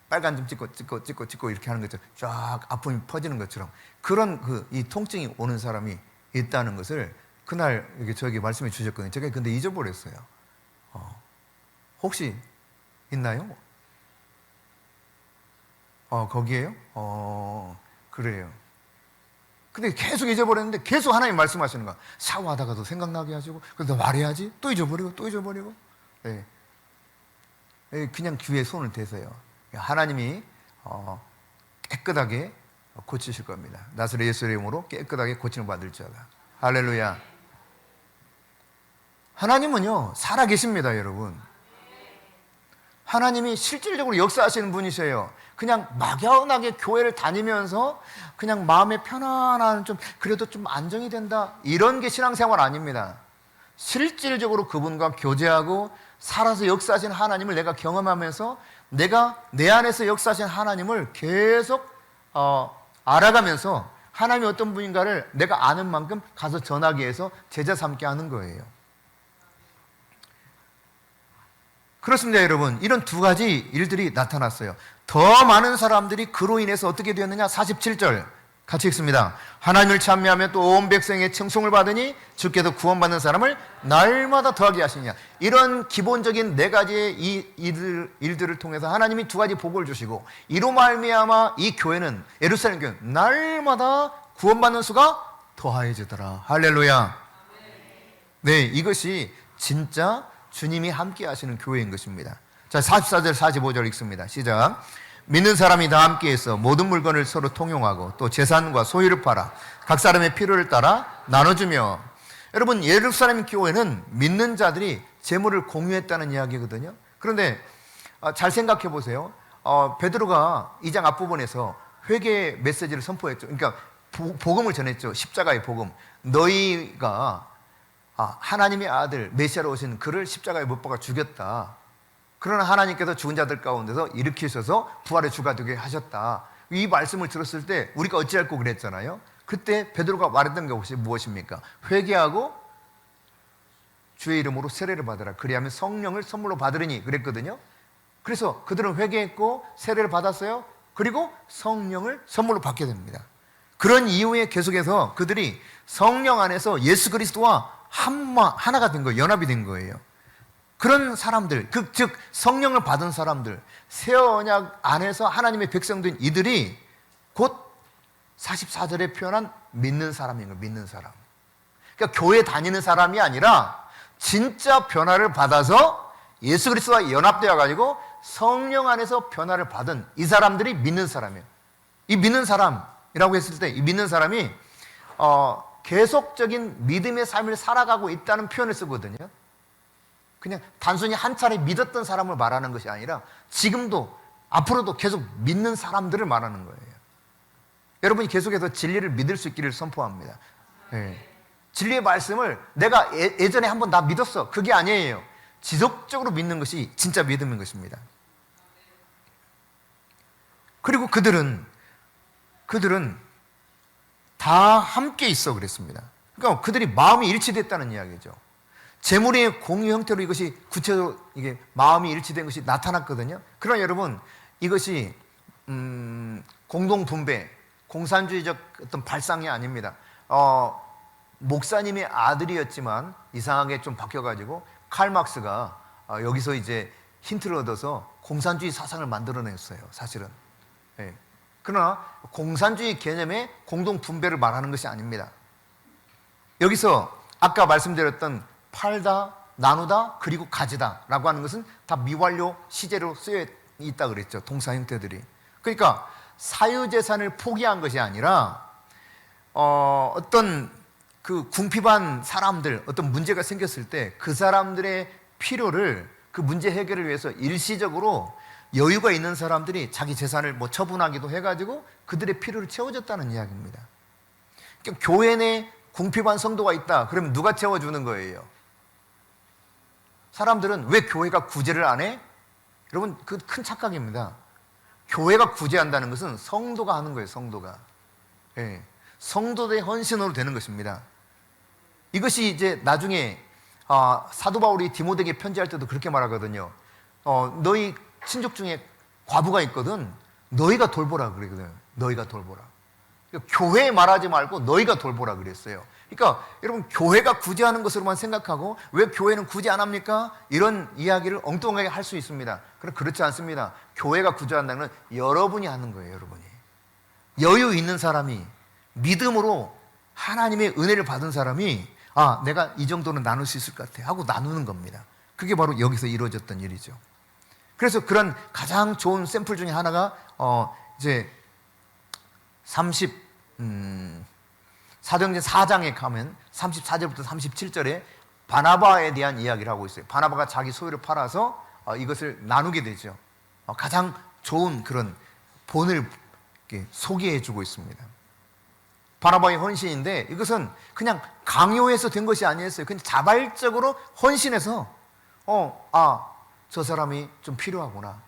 빨간 점 찍고 이렇게 하는 것처럼 쫙 아픔이 퍼지는 것처럼 그런 이 통증이 오는 사람이 있다는 것을 그날 이렇게 저에게 말씀해 주셨거든요. 제가 근데 잊어버렸어요. 혹시 있나요? 거기에요? 그래요. 근데 계속 잊어버렸는데 계속 하나님 말씀하시는 거야. 샤워하다가도 생각나게 하시고, 근데 말해야지 또 잊어버리고. 네. 그냥 귀에 손을 대세요. 하나님이 깨끗하게 고치실 겁니다. 나사렛 예수의 이름으로 깨끗하게 고침을 받을 자다. 할렐루야. 하나님은요 살아계십니다, 여러분. 하나님이 실질적으로 역사하시는 분이세요. 그냥 막연하게 교회를 다니면서 그냥 마음의 편안한, 좀 그래도 좀 안정이 된다, 이런 게 신앙생활 아닙니다. 실질적으로 그분과 교제하고 살아서 역사하신 하나님을 내가 경험하면서 내가 내 안에서 역사하신 하나님을 계속 알아가면서 하나님이 어떤 분인가를 내가 아는 만큼 가서 전하기 위해서 제자 삼게 하는 거예요. 그렇습니다, 여러분. 이런 두 가지 일들이 나타났어요. 더 많은 사람들이 그로 인해서 어떻게 되었느냐? 47절 같이 읽습니다. 하나님을 찬미하며 또 온 백성의 청송을 받으니 주께서 구원받는 사람을 날마다 더하게 하시느냐. 이런 기본적인 네 가지의 일들을 통해서 하나님이 두 가지 복을 주시고, 이로 말미암아 이 교회는, 예루살렘 교회는 날마다 구원받는 수가 더하여지더라. 할렐루야. 네, 이것이 진짜 주님이 함께 하시는 교회인 것입니다. 자, 44절 45절 읽습니다. 시작. 믿는 사람이 다 함께해서 모든 물건을 서로 통용하고 또 재산과 소유를 팔아 각 사람의 필요를 따라 나눠주며. 여러분, 예루살렘 교회는 믿는 자들이 재물을 공유했다는 이야기거든요. 그런데 잘 생각해 보세요. 베드로가 2장 앞부분에서 회개 메시지를 선포했죠. 그러니까 복음을 전했죠. 십자가의 복음. 너희가 하나님의 아들 메시아로 오신 그를 십자가에 못 박아 죽였다. 그러나 하나님께서 죽은 자들 가운데서 일으키셔서 부활의 주가 되게 하셨다. 이 말씀을 들었을 때 우리가 어찌할꼬 그랬잖아요. 그때 베드로가 말했던 것이 무엇입니까? 회개하고 주의 이름으로 세례를 받으라. 그리하면 성령을 선물로 받으리니 그랬거든요. 그래서 그들은 회개했고 세례를 받았어요. 그리고 성령을 선물로 받게 됩니다. 그런 이후에 계속해서 그들이 성령 안에서 예수 그리스도와 하나가 된 거예요. 연합이 된 거예요. 그런 사람들, 즉 성령을 받은 사람들, 새 언약 안에서 하나님의 백성된 이들이 곧 44절에 표현한 믿는 사람인 거예요. 믿는 사람. 그러니까 교회 다니는 사람이 아니라 진짜 변화를 받아서 예수 그리스도와 연합되어 가지고 성령 안에서 변화를 받은 이 사람들이 믿는 사람이에요. 이 믿는 사람이라고 했을 때 이 믿는 사람이 계속적인 믿음의 삶을 살아가고 있다는 표현을 쓰거든요. 그냥 단순히 한 차례 믿었던 사람을 말하는 것이 아니라 지금도 앞으로도 계속 믿는 사람들을 말하는 거예요. 여러분이 계속해서 진리를 믿을 수 있기를 선포합니다. 네. 진리의 말씀을 내가 예전에 한번 다 믿었어, 그게 아니에요. 지속적으로 믿는 것이 진짜 믿음인 것입니다. 그리고 그들은 다 함께 있어 그랬습니다. 그러니까 그들이 마음이 일치됐다는 이야기죠. 재물의 공유 형태로 이것이 구체적으로 이게 마음이 일치된 것이 나타났거든요. 그러나 여러분, 이것이 공동 분배, 공산주의적 어떤 발상이 아닙니다. 목사님의 아들이었지만 이상하게 좀 바뀌어가지고 칼 막스가 여기서 이제 힌트를 얻어서 공산주의 사상을 만들어냈어요. 사실은. 네. 그러나 공산주의 개념의 공동 분배를 말하는 것이 아닙니다. 여기서 아까 말씀드렸던 팔다, 나누다, 그리고 가지다 라고 하는 것은 다 미완료 시제로 쓰여 있다 그랬죠. 동사 형태들이. 그러니까 사유재산을 포기한 것이 아니라 어떤 그 궁핍한 사람들, 어떤 문제가 생겼을 때 그 사람들의 필요를, 그 문제 해결을 위해서 일시적으로 여유가 있는 사람들이 자기 재산을 뭐 처분하기도 해가지고 그들의 필요를 채워줬다는 이야기입니다. 그러니까 교회 내 궁핍한 성도가 있다. 그러면 누가 채워주는 거예요? 사람들은 왜 교회가 구제를 안 해? 여러분, 그 큰 착각입니다. 교회가 구제한다는 것은 성도가 하는 거예요. 성도가. 네. 성도들의 헌신으로 되는 것입니다. 이것이 이제 나중에 사도 바울이 디모데에게 편지할 때도 그렇게 말하거든요. 너희 친족 중에 과부가 있거든. 너희가 돌보라 그러거든요. 너희가 돌보라. 그러니까 교회에 말하지 말고 너희가 돌보라 그랬어요. 그러니까 여러분, 교회가 구제하는 것으로만 생각하고 왜 교회는 구제 안 합니까? 이런 이야기를 엉뚱하게 할 수 있습니다. 그러나 그렇지 않습니다. 교회가 구제한다는 건 여러분이 하는 거예요. 여러분이. 여유 있는 사람이, 믿음으로 하나님의 은혜를 받은 사람이 내가 이 정도는 나눌 수 있을 것 같아 하고 나누는 겁니다. 그게 바로 여기서 이루어졌던 일이죠. 그래서 그런 가장 좋은 샘플 중에 하나가 이제 사도행전 4장에 가면 34절부터 37절에 바나바에 대한 이야기를 하고 있어요. 바나바가 자기 소유를 팔아서 이것을 나누게 되죠. 가장 좋은 그런 본을 이렇게 소개해 주고 있습니다. 바나바의 헌신인데 이것은 그냥 강요해서 된 것이 아니었어요. 그냥 자발적으로 헌신해서 저 사람이 좀 필요하구나.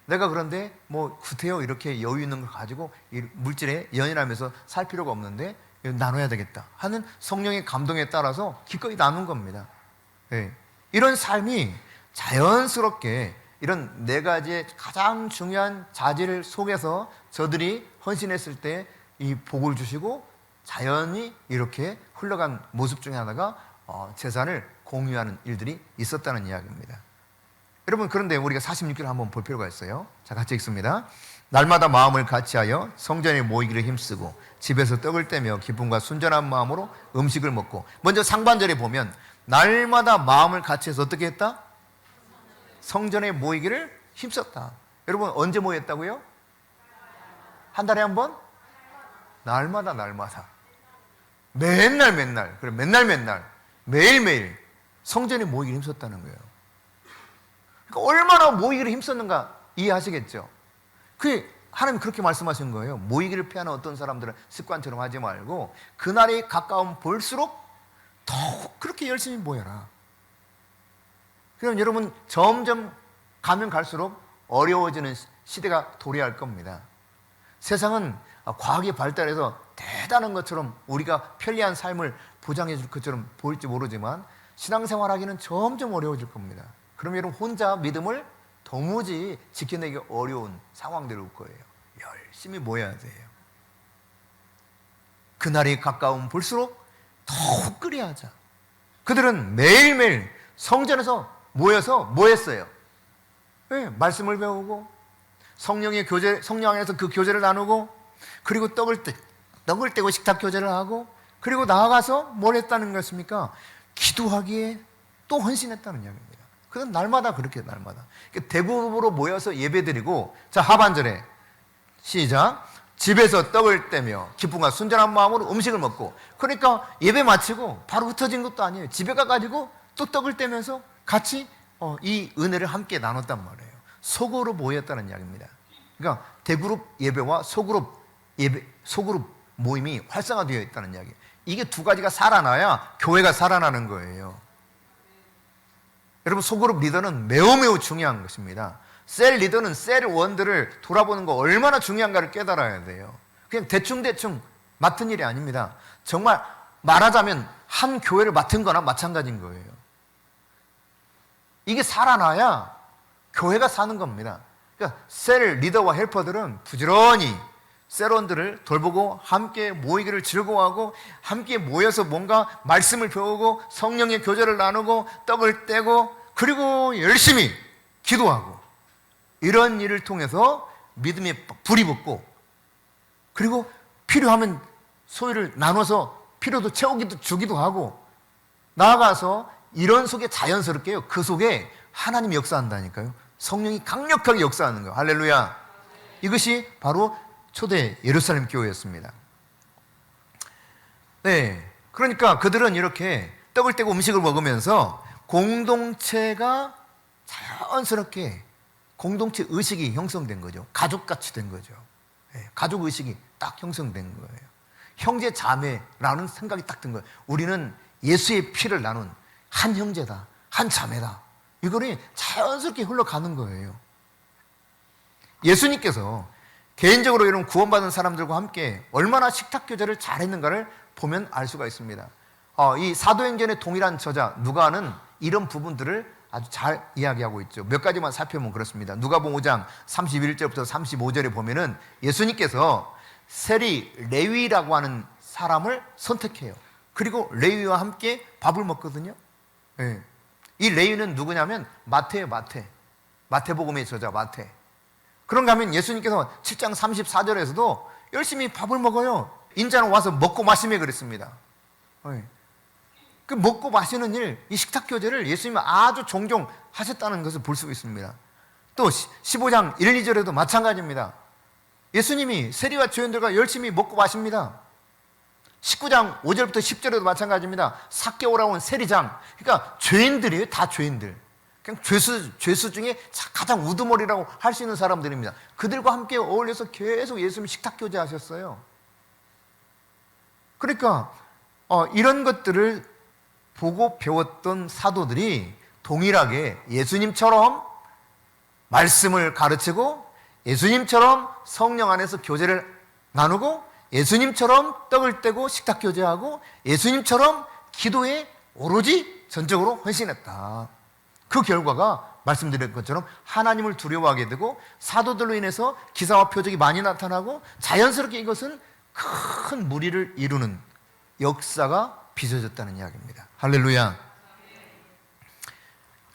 내가 그런데 뭐 구태여 이렇게 여유 있는 걸 가지고 이 물질에 연연하면서 살 필요가 없는데 나눠야 되겠다 하는 성령의 감동에 따라서 기꺼이 나눈 겁니다. 네. 이런 삶이 자연스럽게 이런 네 가지의 가장 중요한 자질 속에서 저들이 헌신했을 때 이 복을 주시고 자연히 이렇게 흘러간 모습 중에 하나가 재산을 공유하는 일들이 있었다는 이야기입니다. 여러분, 그런데 우리가 46절을 한번 볼 필요가 있어요. 자, 같이 읽습니다. 날마다 마음을 같이하여 성전에 모이기를 힘쓰고 집에서 떡을 떼며 기쁨과 순전한 마음으로 음식을 먹고. 먼저 상반절에 보면 날마다 마음을 같이해서 어떻게 했다? 성전에 모이기를 힘썼다. 여러분, 언제 모였다고요? 한 달에 한 번? 날마다 맨날 그래, 맨날 매일매일 성전에 모이기를 힘썼다는 거예요. 그러니까 얼마나 모이기를 힘썼는가 이해하시겠죠? 하나님 그렇게 말씀하신 거예요. 모이기를 피하는 어떤 사람들은 습관처럼 하지 말고 그날이 가까우면 볼수록 더욱 그렇게 열심히 모여라. 그럼 여러분, 점점 가면 갈수록 어려워지는 시대가 도래할 겁니다. 세상은 과학이 발달해서 대단한 것처럼 우리가 편리한 삶을 보장해 줄 것처럼 보일지 모르지만 신앙생활하기는 점점 어려워질 겁니다. 그럼 여러분, 혼자 믿음을 도무지 지켜내기 어려운 상황들이 올 거예요. 열심히 모여야 돼요. 그날이 가까우면 볼수록 더욱 그리하자. 그들은 매일매일 성전에서 모여서 뭐 했어요? 네, 말씀을 배우고 성령 안에서 그 교제를 나누고, 그리고 떡을 떼고 식탁 교제를 하고, 그리고 나아가서 뭘 했다는 것입니까? 기도하기에 또 헌신했다는 이야기입니다. 그건 날마다 그렇게 날마다 대그룹으로 모여서 예배드리고. 자, 하반절에 시작. 집에서 떡을 떼며 기쁨과 순전한 마음으로 음식을 먹고. 그러니까 예배 마치고 바로 흩어진 것도 아니에요. 집에 가가지고 또 떡을 떼면서 같이 이 은혜를 함께 나눴단 말이에요. 소그룹 모였다는 이야기입니다. 그러니까 대그룹 예배와 소그룹 모임이 활성화되어 있다는 이야기예요. 이게 두 가지가 살아나야 교회가 살아나는 거예요. 여러분, 소그룹 리더는 매우 중요한 것입니다. 셀 리더는 셀 원들을 돌아보는 거 얼마나 중요한가를 깨달아야 돼요. 그냥 대충 맡은 일이 아닙니다. 정말 말하자면 한 교회를 맡은 거나 마찬가지인 거예요. 이게 살아나야 교회가 사는 겁니다. 그러니까 셀 리더와 헬퍼들은 부지런히 셀원들을 돌보고 함께 모이기를 즐거워하고 함께 모여서 뭔가 말씀을 배우고 성령의 교제를 나누고 떡을 떼고 그리고 열심히 기도하고, 이런 일을 통해서 믿음의 불이 붙고, 그리고 필요하면 소유를 나눠서 필요도 채우기도 주기도 하고, 나아가서 이런 속에 자연스럽게요, 그 속에 하나님이 역사한다니까요. 성령이 강력하게 역사하는 거예요. 할렐루야. 이것이 바로 초대 예루살렘 교회였습니다. 네, 그러니까 그들은 이렇게 떡을 떼고 음식을 먹으면서 공동체가 자연스럽게 공동체 의식이 형성된 거죠. 가족같이 된 거죠. 네, 가족 의식이 딱 형성된 거예요. 형제 자매라는 생각이 딱 든 거예요. 우리는 예수의 피를 나눈 한 형제다, 한 자매다. 이거는 자연스럽게 흘러가는 거예요. 예수님께서 개인적으로 이런 구원받은 사람들과 함께 얼마나 식탁 교제를 잘했는가를 보면 알 수가 있습니다. 이 사도행전의 동일한 저자 누가는 이런 부분들을 아주 잘 이야기하고 있죠. 몇 가지만 살펴보면 그렇습니다. 누가복음 5장 31절부터 35절에 보면은 예수님께서 세리 레위라고 하는 사람을 선택해요. 그리고 레위와 함께 밥을 먹거든요. 네. 이 레위는 누구냐면 마태예요. 마태복음의 저자 마태. 그런가 하면 예수님께서 7장 34절에서도 열심히 밥을 먹어요. 인자는 와서 먹고 마시며 그랬습니다. 네. 그 먹고 마시는 일, 이 식탁 교제를 예수님이 아주 종종 하셨다는 것을 볼 수 있습니다. 또 15장 1, 2절에도 마찬가지입니다. 예수님이 세리와 죄인들과 열심히 먹고 마십니다. 19장 5절부터 10절에도 마찬가지입니다. 삭개오라고 온 세리장, 그러니까 죄인들이에요. 다 죄인들. 그냥 죄수 중에 가장 우두머리라고 할 수 있는 사람들입니다. 그들과 함께 어울려서 계속 예수님 식탁 교제하셨어요. 그러니까 이런 것들을 보고 배웠던 사도들이 동일하게 예수님처럼 말씀을 가르치고 예수님처럼 성령 안에서 교제를 나누고 예수님처럼 떡을 떼고 식탁 교제하고 예수님처럼 기도에 오로지 전적으로 헌신했다. 그 결과가 말씀드린 것처럼 하나님을 두려워하게 되고 사도들로 인해서 기사와 표적이 많이 나타나고 자연스럽게 이것은 큰 무리를 이루는 역사가 빚어졌다는 이야기입니다. 할렐루야.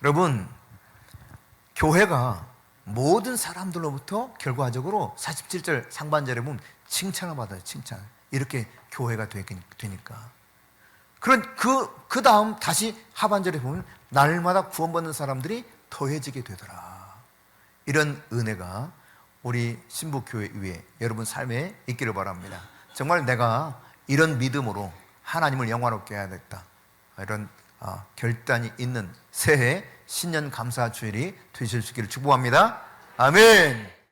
여러분, 교회가 모든 사람들로부터 결과적으로 47절 상반절에 보면 칭찬을 받아요. 칭찬. 이렇게 교회가 되니까. 그 다음 다시 하반절에 보면 날마다 구원받는 사람들이 더해지게 되더라. 이런 은혜가 우리 신부교회 위에 여러분 삶에 있기를 바랍니다. 정말 내가 이런 믿음으로 하나님을 영화롭게 해야겠다. 이런 결단이 있는 새해 신년 감사 주일이 되실 수 있기를 축복합니다. 아멘.